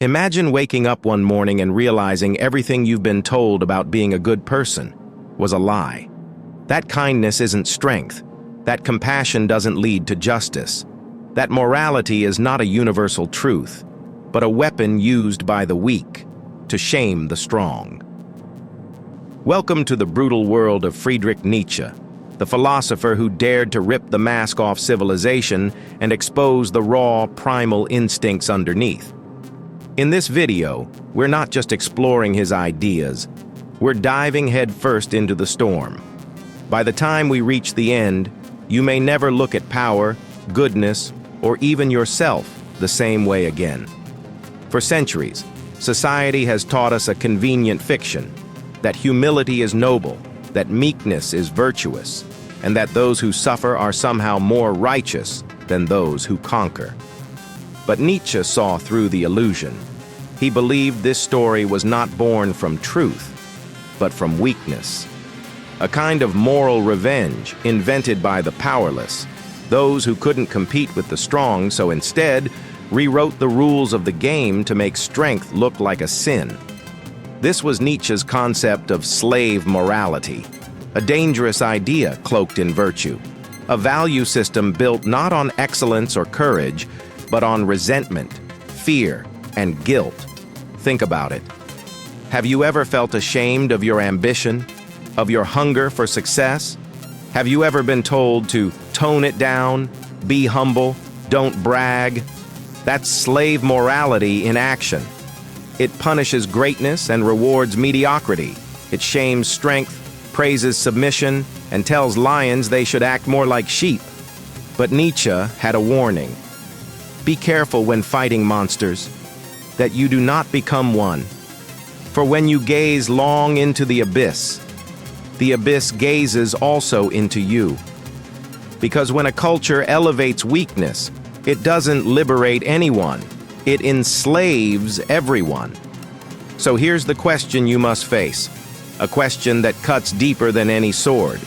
Imagine waking up one morning and realizing everything you've been told about being a good person was a lie. That kindness isn't strength. That compassion doesn't lead to justice. That morality is not a universal truth, but a weapon used by the weak to shame the strong. Welcome to the brutal world of Friedrich Nietzsche, the philosopher who dared to rip the mask off civilization and expose the raw, primal instincts underneath. In this video, we're not just exploring his ideas, we're diving headfirst into the storm. By the time we reach the end, you may never look at power, goodness, or even yourself the same way again. For centuries, society has taught us a convenient fiction, that humility is noble, that meekness is virtuous, and that those who suffer are somehow more righteous than those who conquer. But Nietzsche saw through the illusion. He believed this story was not born from truth, but from weakness. A kind of moral revenge invented by the powerless, those who couldn't compete with the strong, so instead rewrote the rules of the game to make strength look like a sin. This was Nietzsche's concept of slave morality, a dangerous idea cloaked in virtue, a value system built not on excellence or courage, but on resentment, fear, and guilt. Think about it. Have you ever felt ashamed of your ambition, of your hunger for success? Have you ever been told to tone it down, be humble, don't brag? That's slave morality in action. It punishes greatness and rewards mediocrity. It shames strength, praises submission, and tells lions they should act more like sheep. But Nietzsche had a warning. Be careful when fighting monsters, that you do not become one. For when you gaze long into the abyss gazes also into you. Because when a culture elevates weakness, it doesn't liberate anyone. It enslaves everyone. So here's the question you must face, a question that cuts deeper than any sword.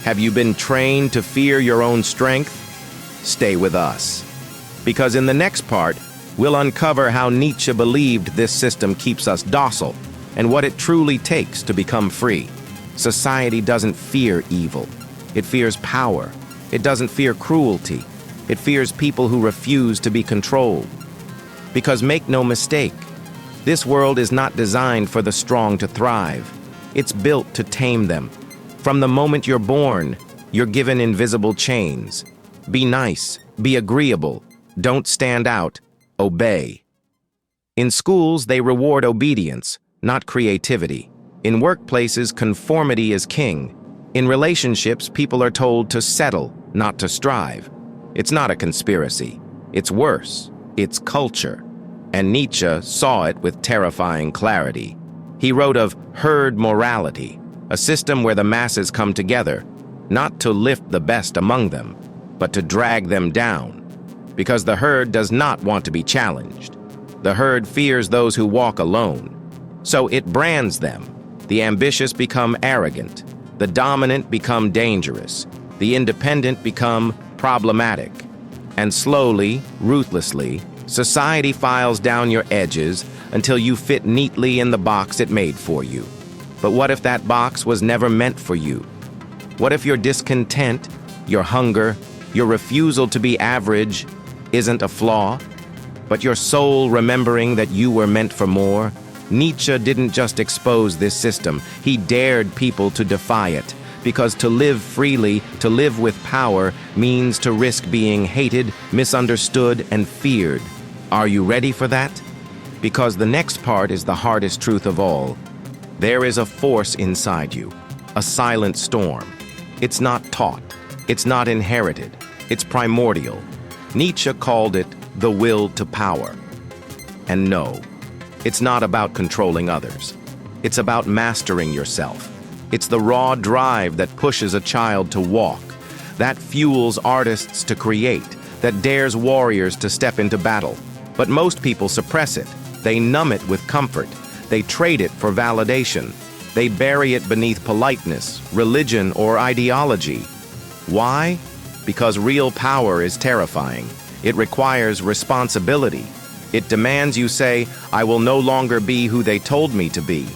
Have you been trained to fear your own strength? Stay with us. Because in the next part, we'll uncover how Nietzsche believed this system keeps us docile and what it truly takes to become free. Society doesn't fear evil. It fears power. It doesn't fear cruelty. It fears people who refuse to be controlled. Because make no mistake, this world is not designed for the strong to thrive. It's built to tame them. From the moment you're born, you're given invisible chains. Be nice, be agreeable, don't stand out, obey. In schools, they reward obedience, not creativity. In workplaces, conformity is king. In relationships, people are told to settle, not to strive. It's not a conspiracy. It's worse. It's culture. And Nietzsche saw it with terrifying clarity. He wrote of herd morality, a system where the masses come together, not to lift the best among them, but to drag them down. Because the herd does not want to be challenged. The herd fears those who walk alone. So it brands them. The ambitious become arrogant. The dominant become dangerous. The independent become problematic. And slowly, ruthlessly, society files down your edges until you fit neatly in the box it made for you. But what if that box was never meant for you? What if your discontent, your hunger, your refusal to be average isn't a flaw, but your soul remembering that you were meant for more? Nietzsche didn't just expose this system, he dared people to defy it. Because to live freely, to live with power, means to risk being hated, misunderstood, and feared. Are you ready for that? Because the next part is the hardest truth of all. There is a force inside you, a silent storm. It's not taught, it's not inherited, it's primordial. Nietzsche called it the will to power. And no, it's not about controlling others. It's about mastering yourself. It's the raw drive that pushes a child to walk, that fuels artists to create, that dares warriors to step into battle. But most people suppress it. They numb it with comfort. They trade it for validation. They bury it beneath politeness, religion, or ideology. Why? Because real power is terrifying. It requires responsibility. It demands you say, I will no longer be who they told me to be.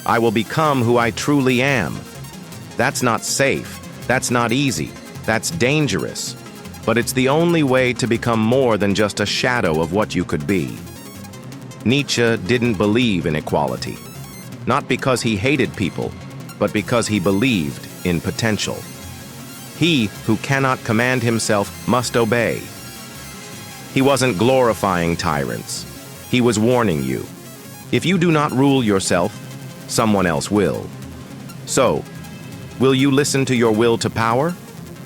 I will become who I truly am. That's not safe. That's not easy. That's dangerous. But it's the only way to become more than just a shadow of what you could be. Nietzsche didn't believe in equality. Not because he hated people, but because he believed in potential. He who cannot command himself must obey. He wasn't glorifying tyrants. He was warning you. If you do not rule yourself, someone else will. So, will you listen to your will to power?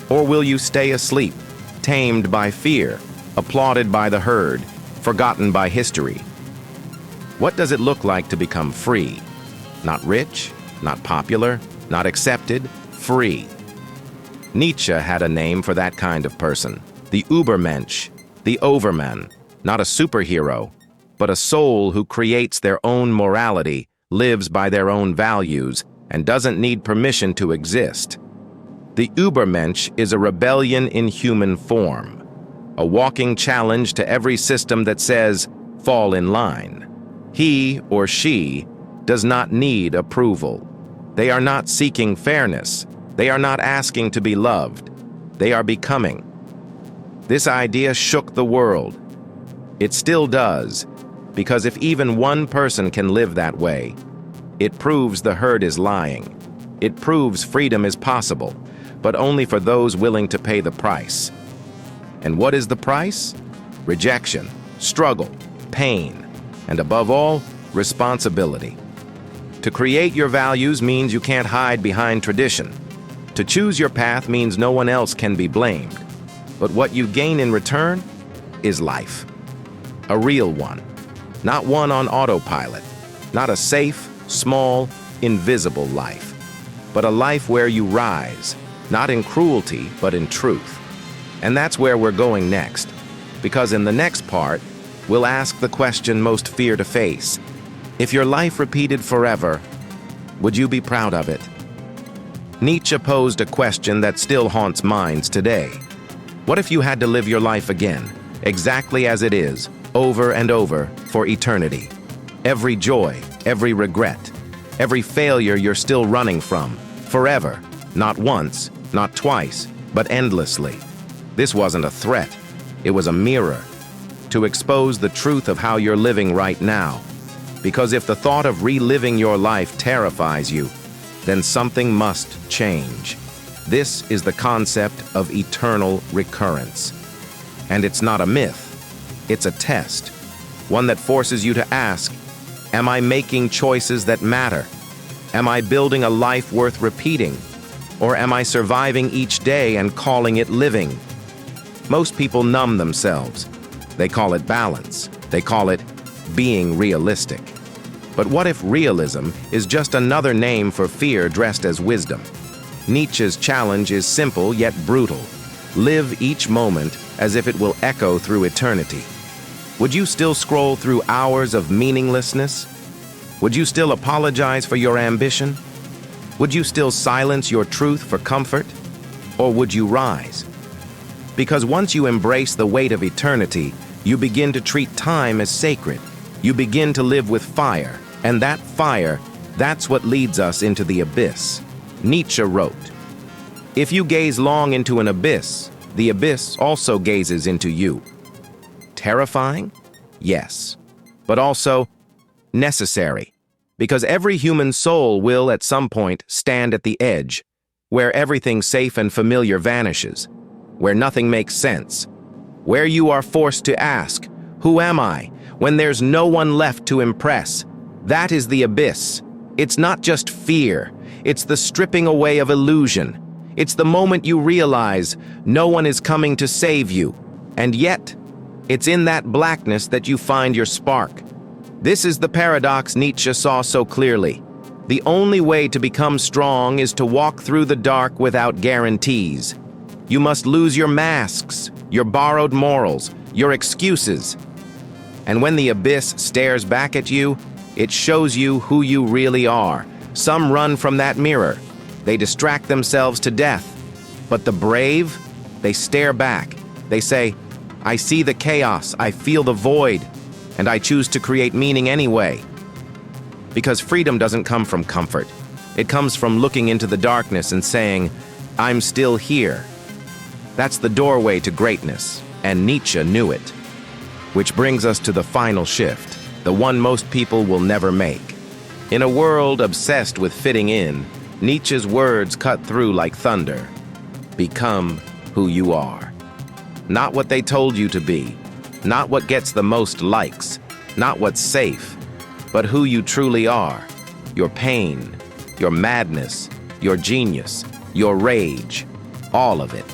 Or will you stay asleep, tamed by fear, applauded by the herd, forgotten by history? What does it look like to become free? Not rich, not popular, not accepted, free. Nietzsche had a name for that kind of person, the Übermensch, the overman, not a superhero, but a soul who creates their own morality, lives by their own values, and doesn't need permission to exist. The Übermensch is a rebellion in human form, a walking challenge to every system that says, fall in line. He or she does not need approval. They are not seeking fairness. They are not asking to be loved. They are becoming. This idea shook the world. It still does, because if even one person can live that way, it proves the herd is lying. It proves freedom is possible, but only for those willing to pay the price. And what is the price? Rejection, struggle, pain, and above all, responsibility. To create your values means you can't hide behind tradition. To choose your path means no one else can be blamed. But what you gain in return is life. A real one. Not one on autopilot. Not a safe, small, invisible life. But a life where you rise, not in cruelty, but in truth. And that's where we're going next. Because in the next part, we'll ask the question most fear to face. If your life repeated forever, would you be proud of it? Nietzsche posed a question that still haunts minds today. What if you had to live your life again, exactly as it is, over and over, for eternity? Every joy, every regret, every failure you're still running from, forever, not once, not twice, but endlessly. This wasn't a threat. It was a mirror to expose the truth of how you're living right now. Because if the thought of reliving your life terrifies you, then something must change. This is the concept of eternal recurrence. And it's not a myth, it's a test. One that forces you to ask, am I making choices that matter? Am I building a life worth repeating? Or am I surviving each day and calling it living? Most people numb themselves. They call it balance. They call it being realistic. But what if realism is just another name for fear dressed as wisdom? Nietzsche's challenge is simple yet brutal. Live each moment as if it will echo through eternity. Would you still scroll through hours of meaninglessness? Would you still apologize for your ambition? Would you still silence your truth for comfort? Or would you rise? Because once you embrace the weight of eternity, you begin to treat time as sacred. You begin to live with fire, and that fire, that's what leads us into the abyss. Nietzsche wrote, "If you gaze long into an abyss, the abyss also gazes into you." Terrifying? Yes. But also necessary. Because every human soul will, at some point, stand at the edge, where everything safe and familiar vanishes, where nothing makes sense, where you are forced to ask, who am I, when there's no one left to impress? That is the abyss. It's not just fear. It's the stripping away of illusion. It's the moment you realize no one is coming to save you. And yet, it's in that blackness that you find your spark. This is the paradox Nietzsche saw so clearly. The only way to become strong is to walk through the dark without guarantees. You must lose your masks, your borrowed morals, your excuses. And when the abyss stares back at you, it shows you who you really are. Some run from that mirror. They distract themselves to death. But the brave, they stare back. They say, I see the chaos, I feel the void. and I choose to create meaning anyway. Because freedom doesn't come from comfort. It comes from looking into the darkness and saying, I'm still here. That's the doorway to greatness, and Nietzsche knew it. Which brings us to the final shift, the one most people will never make. In a world obsessed with fitting in, Nietzsche's words cut through like thunder. Become who you are. Not what they told you to be, not what gets the most likes, not what's safe, but who you truly are. Your pain, your madness, your genius, your rage, all of it.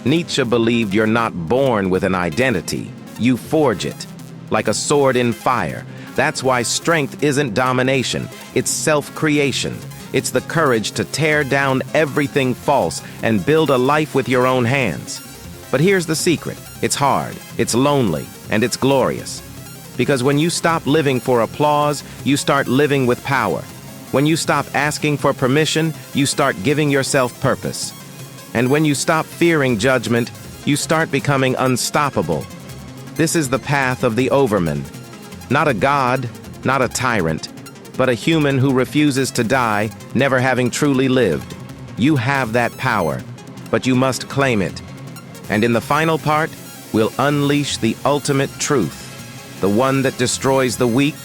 Nietzsche believed you're not born with an identity, you forge it, like a sword in fire. That's why strength isn't domination, it's self-creation. It's the courage to tear down everything false and build a life with your own hands. But here's the secret. It's hard, it's lonely, and it's glorious. Because when you stop living for applause, you start living with power. When you stop asking for permission, you start giving yourself purpose. And when you stop fearing judgment, you start becoming unstoppable. This is the path of the overman. Not a god, not a tyrant, but a human who refuses to die, never having truly lived. You have that power, but you must claim it. And in the final part, we'll unleash the ultimate truth, the one that destroys the weak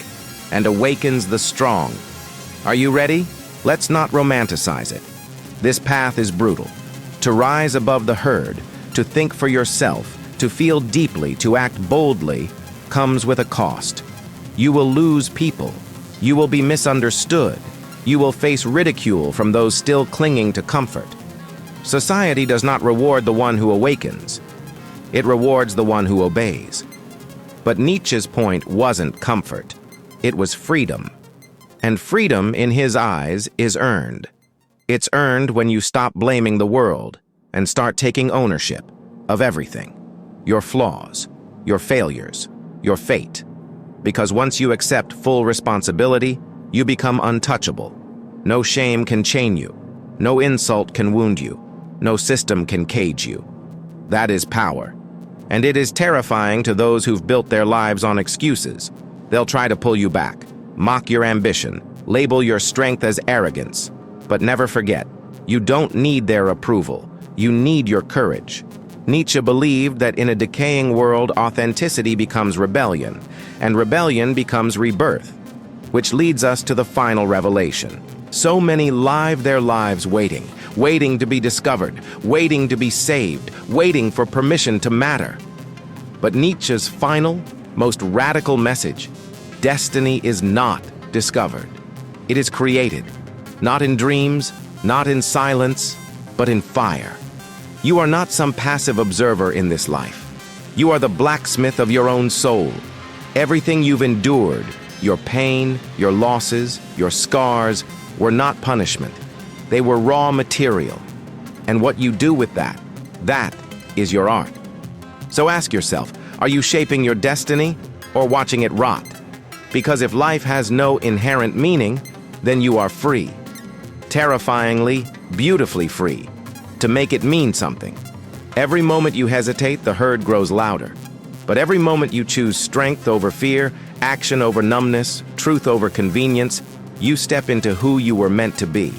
and awakens the strong. Are you ready? Let's not romanticize it. This path is brutal. To rise above the herd, to think for yourself, to feel deeply, to act boldly, comes with a cost. You will lose people. You will be misunderstood. You will face ridicule from those still clinging to comfort. Society does not reward the one who awakens. It rewards the one who obeys. But Nietzsche's point wasn't comfort. It was freedom. And freedom, in his eyes, is earned. It's earned when you stop blaming the world and start taking ownership of everything. Your flaws, your failures, your fate. Because once you accept full responsibility, you become untouchable. No shame can chain you. No insult can wound you. No system can cage you. That is power. And it is terrifying to those who've built their lives on excuses. They'll try to pull you back, mock your ambition, label your strength as arrogance. But never forget, you don't need their approval. You need your courage. Nietzsche believed that in a decaying world, authenticity becomes rebellion, and rebellion becomes rebirth, which leads us to the final revelation. So many live their lives waiting to be discovered, waiting to be saved, waiting for permission to matter. But Nietzsche's final, most radical message, destiny is not discovered. It is created, not in dreams, not in silence, but in fire. You are not some passive observer in this life. You are the blacksmith of your own soul. Everything you've endured, your pain, your losses, your scars, were not punishment. They were raw material. And what you do with that is your art. So ask yourself, are you shaping your destiny or watching it rot? Because if life has no inherent meaning, then you are free. Terrifyingly, beautifully free. To make it mean something. Every moment you hesitate, the herd grows louder. But every moment you choose strength over fear, action over numbness, truth over convenience, you step into who you were meant to be.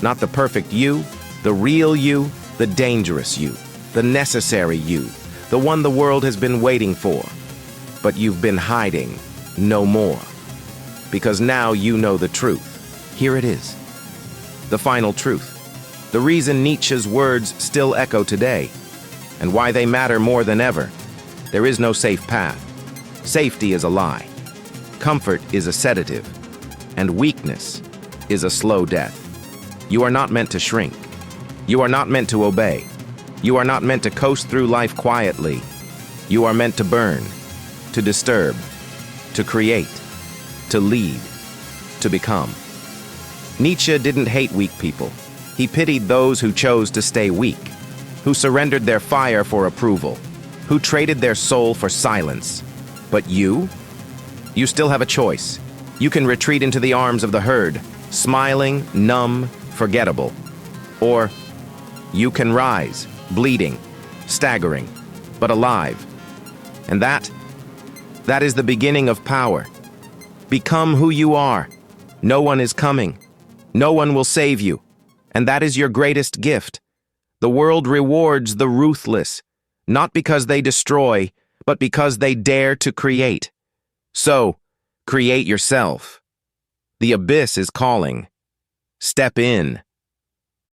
Not the perfect you, the real you, the dangerous you, the necessary you, the one the world has been waiting for. But you've been hiding no more. Because now you know the truth. Here it is. The final truth. The reason Nietzsche's words still echo today, and why they matter more than ever. There is no safe path. Safety is a lie. Comfort is a sedative. And weakness is a slow death. You are not meant to shrink. You are not meant to obey. You are not meant to coast through life quietly. You are meant to burn, to disturb, to create, to lead, to become. Nietzsche didn't hate weak people. He pitied those who chose to stay weak, who surrendered their fire for approval, who traded their soul for silence. But you still have a choice. You can retreat into the arms of the herd, smiling, numb, forgettable. Or you can rise, bleeding, staggering, but alive. And That is the beginning of power. Become who you are. No one is coming. No one will save you. And that is your greatest gift. The world rewards the ruthless, not because they destroy, but because they dare to create. So, create yourself. The abyss is calling. Step in.